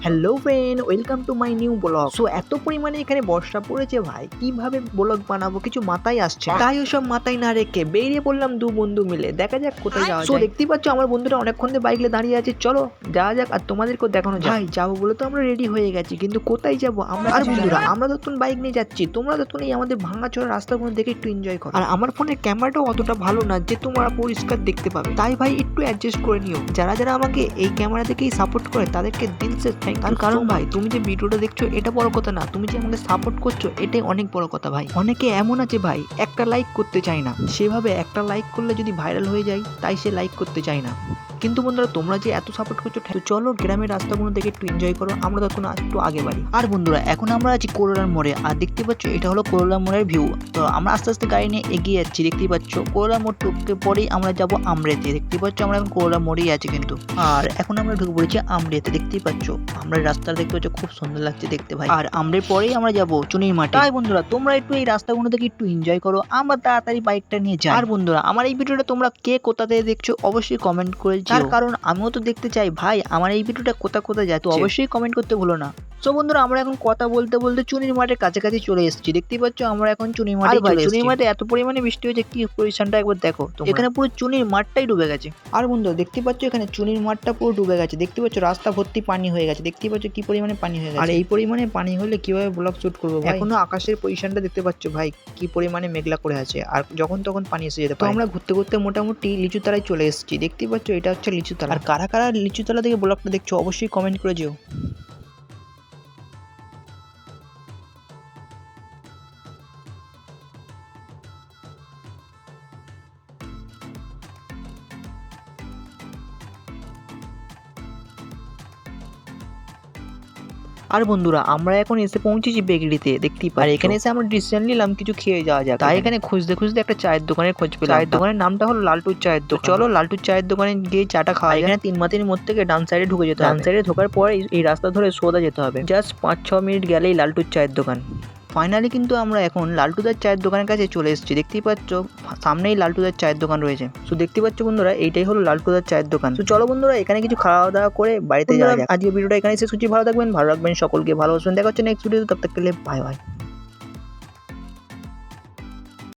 Hello friend, welcome to my new blog. So এত পরিমাণে এখানে বর্ষা পড়েছে ভাই, কিভাবে ব্লগ বানাবো কিছু মাথায় আসছে না। তাই ওসব মাথায় না রেখে বেরিয়ে পড়লাম দু বন্ধু মিলে, দেখা যাক কোথায় যাওয়া যায়। সো দেখতেই পাচ্ছ আমার বন্ধুরা অনেকক্ষণ ধরে বাইক দাঁড়িয়ে আছে, চলো যাওয়া যাক আর তোমাদেরকেও দেখানো যায়। ভাই যাবো বলে তো আমরা রেডি হয়ে গেছি, কিন্তু কোথায় যাবো আমরা? আর বন্ধুরা আমরা যতক্ষণ বাইক নিয়ে যাচ্ছি, তোমরা যতক্ষণ এই আমাদের ভাঙাচোরা রাস্তাগুলো দেখে একটু এনজয় করো। আর আমার ফোনের ক্যামেরাটাও অতটা ভালো না যে তোমরা পরিষ্কার দেখতে পাবে, তাই ভাই একটু অ্যাডজাস্ট করে নিও। যারা যারা আমাকে এই ক্যামেরা দেখেই সাপোর্ট করে তাদেরকে দিল সে থ্যাংক ইউ। কারণ ভাই তুমি যে ভিডিওটা দেখছো এটা বড় কথা না, তুমি যে আমাকে সাপোর্ট করছো এটাই অনেক বড় কথা ভাই। অনেকে এমন আছে ভাই একটা লাইক করতে চায় না, সেভাবে একটা লাইক করলে যদি ভাইরাল হয়ে যায় তাই সে লাইক করতে চায় না। কিন্তু বন্ধুরা তোমরা যে এত সাপোর্ট করছো, তো চলো গ্রামের রাস্তাগুলো দেখে একটু এনজয় করো, আমরা তখন একটু আগে বাড়ি। আর বন্ধুরা এখন আমরা আছি করলার মোড়ে, আর দেখতে পাচ্ছ এটা হলো করলার মোড়ের ভিউ। তো আমরা আস্তে আস্তে গাড়ি নিয়ে এগিয়ে যাচ্ছি, দেখতেই পাচ্ছ করলার মোড় টুককে পরেই আমরা যাবো আমরেতে। দেখতেই পাচ্ছ আমরা এখন করলার মোড়েই আছি কিন্তু। আর এখন আমরা ঢুকে পড়েছি আমরেতে, দেখতেই পাচ্ছ আমরা রাস্তা দেখতে পাচ্ছ খুব সুন্দর লাগছে দেখতে ভাই। আর আমরের পরেই আমরা যাবো চুনির মাঠে। তাই বন্ধুরা তোমরা একটু এই রাস্তাগুলো দেখে একটু এনজয় করো, আমরা তাড়াতাড়ি বাইকটা নিয়ে যাই। আর বন্ধুরা আমার এই ভিডিওটা তোমরা কে কোথা থেকে দেখছো অবশ্যই কমেন্ট করে যাও, কারণ আমিও তো দেখতে চাই ভাই আমার এই ভিডিওটা কোথায় যাচ্ছে, তো অবশ্যই কমেন্ট করতে ভুলো না। সো বন্ধুরা আমরা এখন কথা বলতে বলতে চুনির মাঠের কাছাকাছি চলে এসেছি, দেখতেই পাচ্ছ আমরা এখন চুনির মাঠে চলে এসেছি। চুনির মাঠে এত পরিমাণে বৃষ্টি হয়েছে, কি পজিশনটা একবার দেখো, এখানে পুরো চুনির মাঠটাই ডুবে গেছে। আর বন্ধুরা দেখতে পাচ্ছ এখানে চুনির মাঠটা পুরো ডুবে গেছে, দেখতে পাচ্ছ রাস্তা ভর্তি পানি হয়ে গেছে, দেখতে পাচ্ছ কি পরিমাণে পানি হয়ে গেছে। আর এই পরিমাণে পানি হলে কিভাবে ব্লগ শুট করবো ভাই? এখনো আকাশের পজিশনটা দেখতে পাচ্ছ ভাই কি পরিমাণে মেঘলা করে আছে, আর যখন তখন পানি এসে যেতে পারে। তো আমরা ঘুরতে ঘুরতে মোটামুটি লিচুতলায় চলে এসেছি, দেখতেই পাচ্ছ এটা হচ্ছে লিচুতলা। আর কারা কারা লিচুতলা থেকে ব্লগটা দেখছো অবশ্যই কমেন্ট করে যেও। আর বন্ধুরা আমরা এখন এসে পৌঁছেছি বেগড়িতে, দেখতেই পাই। এখানে এসে আমরা ডিসিশন নিলাম কিছু খেয়ে যাওয়া যাক, তাই এখানে খুঁজতে খুঁজতে একটা চায়ের দোকানের খোঁজ পেলাম। চায়ের দোকানের নামটা হলো লালটুর চায়ের দোকান। চলো লালটুর চায়ের দোকানে গিয়ে চাটা খাওয়া। এখানে 3 মাতির মোড় থেকে ডান সাইডে ঢুকে যেতে হবে, ডান সাইডে ঢোকার পরে এই রাস্তা ধরে সোজা যেতে হবে, জাস্ট 5-6 মিনিট গেলেই লালটুর চায়ের দোকান। ফাইনালি কিন্তু আমরা এখন লালটুদার চায়ের দোকানের কাছে চলে এসেছি, দেখতেই পাচ্ছ সামনেই লালটুদার চায়ের দোকান রয়েছে। তো দেখতে পাচ্ছ বন্ধুরা এইটাই হলো লালটুদার চায়ের দোকান। তো চলো বন্ধুরা এখানে কিছু খাওয়া দাওয়া করে বাড়িতে যাওয়া যাক। আজকে ভিডিওটা এখানে শেষ করছি, ভালো থাকবেন, ভালো রাখবেন সকলকে, ভালোবাসবেন। দেখা হচ্ছে নেক্সট ভিডিওতে, তব তক কে লিয়ে বাই বাই।